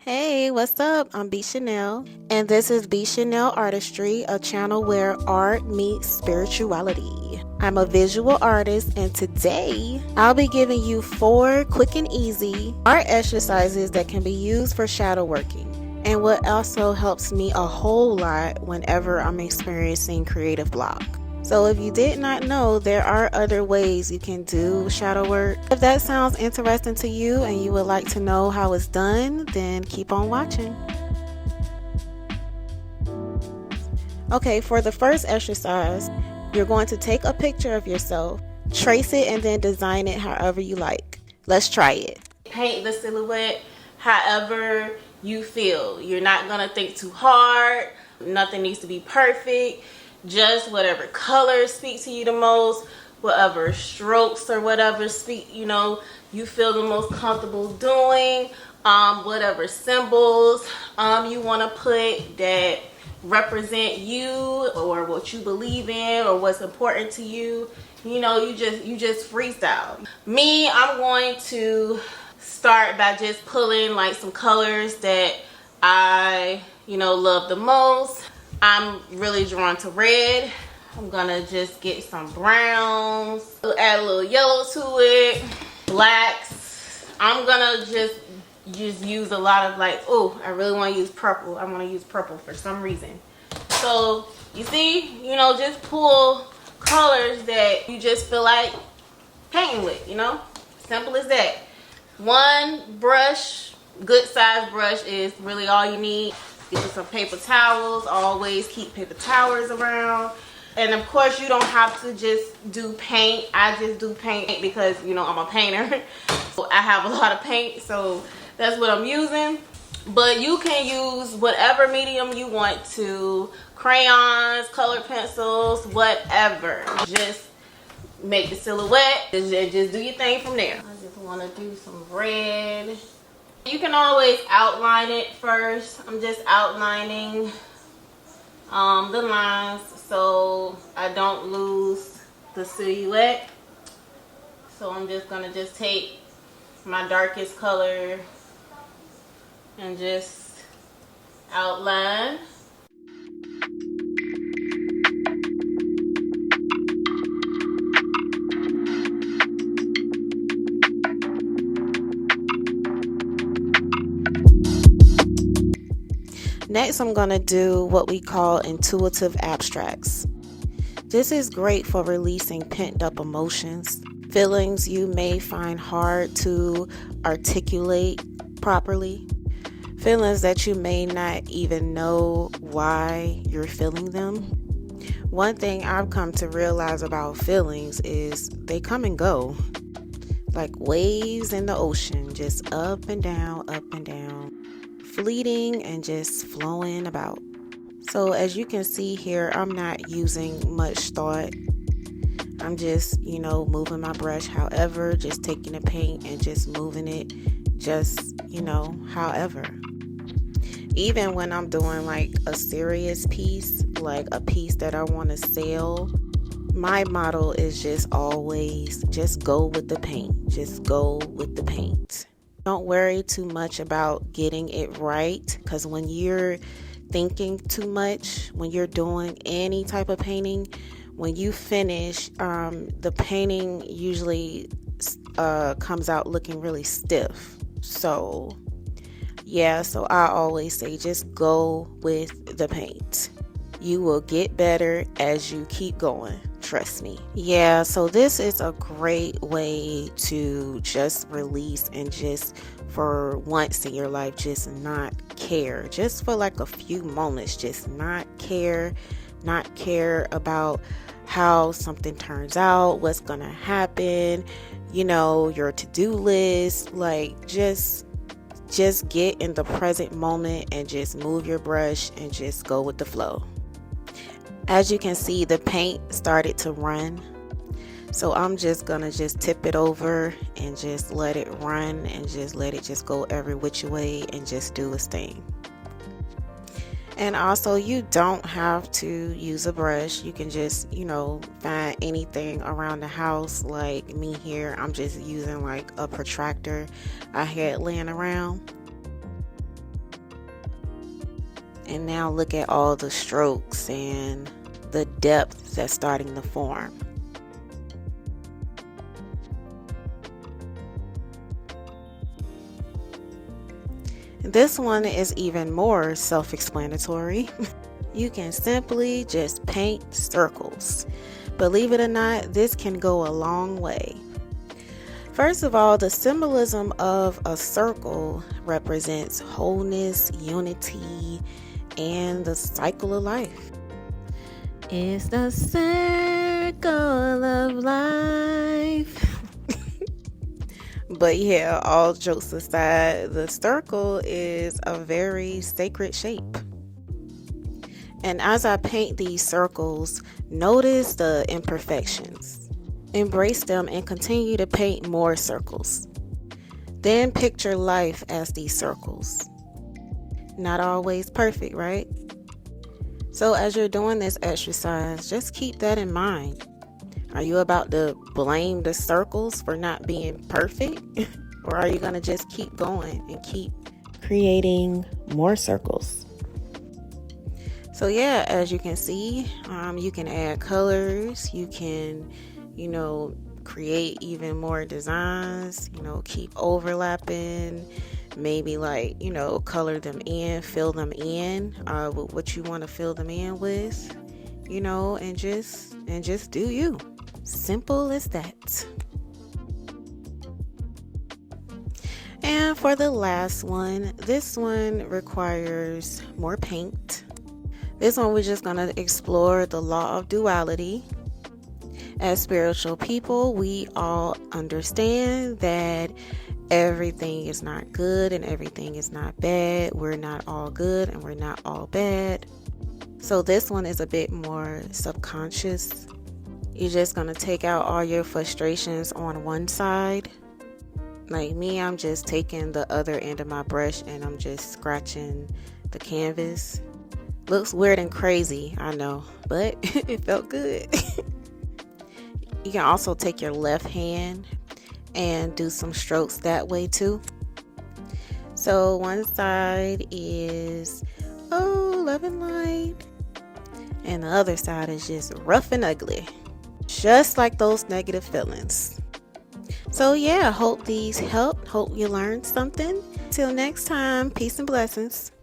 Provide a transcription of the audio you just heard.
Hey, what's up? I'm B Chanel, and this is B Chanel Artistry, a channel where art meets spirituality. I'm a visual artist, and today I'll be giving you 4 quick and easy art exercises that can be used for shadow working, and what also helps me a whole lot whenever I'm experiencing creative block. So if you did not know, there are other ways you can do shadow work. If that sounds interesting to you and you would like to know how it's done, then keep on watching. Okay, for the first exercise, you're going to take a picture of yourself, trace it, and then design it however you like. Let's try it. Paint the silhouette however you feel. You're not gonna think too hard. Nothing needs to be perfect. Just whatever colors speak to you the most, whatever strokes or whatever you feel the most comfortable doing, whatever symbols you want to put that represent you or what you believe in or what's important to you. You just freestyle. Me, I'm going to start by just pulling like some colors that I love the most. I'm really drawn to red. I'm gonna just get some browns, add a little yellow to it, blacks. I'm gonna just use a lot of I really want to use purple. I want to use purple for some reason. So you see, just pull colors that you just feel like painting with, simple as that. One brush, good size brush, is really all you need. Get you some paper towels. Always keep paper towels around. And of course, you don't have to just do paint. I just do paint because I'm a painter. So I have a lot of paint, so that's what I'm using. But you can use whatever medium you want to. Crayons, colored pencils, whatever. Just make the silhouette and just do your thing from there. I just want to do some red. You can always outline it first. I'm just outlining the lines so I don't lose the silhouette. So I'm just gonna take my darkest color and just outline. Next, I'm going to do what we call intuitive abstracts. This is great for releasing pent-up emotions, feelings you may find hard to articulate properly, feelings that you may not even know why you're feeling them. One thing I've come to realize about feelings is they come and go, like waves in the ocean, just up and down, fleeting and just flowing about. So as you can see here, I'm not using much thought. I'm just, moving my brush however, just taking the paint and just moving it just, however. Even when I'm doing like a serious piece, like a piece that I want to sell, my motto is just always just go with the paint. Just go with the paint. Don't worry too much about getting it right, because when you're thinking too much, when you're doing any type of painting, when you finish, the painting usually comes out looking really stiff. So I always say just go with the paint. You will get better as you keep going. Trust me. So this is a great way to just release and just for once in your life, just not care. Just for like a few moments, just not care about how something turns out, what's gonna happen, your to-do list. Like just get in the present moment and just move your brush and just go with the flow. As you can see, the paint started to run. So I'm just gonna tip it over and just let it run and just let it just go every which way and just do its thing. And also, you don't have to use a brush. You can just, find anything around the house. Like me here, I'm just using like a protractor I had laying around. And now look at all the strokes and the depth that's starting to form. This one is even more self-explanatory. You can simply just paint circles. Believe it or not, this can go a long way. First of all, the symbolism of a circle represents wholeness, unity, and the cycle of life. It's the circle of life. But yeah, all jokes aside, the circle is a very sacred shape. And as I paint these circles, notice the imperfections. Embrace them and continue to paint more circles. Then picture life as these circles. Not always perfect, right? So as you're doing this exercise, just keep that in mind. Are you about to blame the circles for not being perfect? Or are you going to just keep going and keep creating more circles? So yeah, as you can see, you can add colors. You can, create even more designs, keep overlapping. Maybe color them in, fill them in with what you want to fill them in with, and just do you. Simple as that. And for the last one, this one requires more paint. This one we're just going to explore the law of duality. As spiritual people, we all understand that everything is not good and everything is not bad. We're not all good and we're not all bad. So this one is a bit more subconscious. You're just going to take out all your frustrations on one side. Like me, I'm just taking the other end of my brush and I'm just scratching the canvas. Looks weird and crazy, I know, but it felt good. You can also take your left hand and do some strokes that way too. So one side is love and light, and the other side is just rough and ugly, just like those negative feelings. So yeah, hope these helped. Hope you learned something. Till next time, peace and blessings.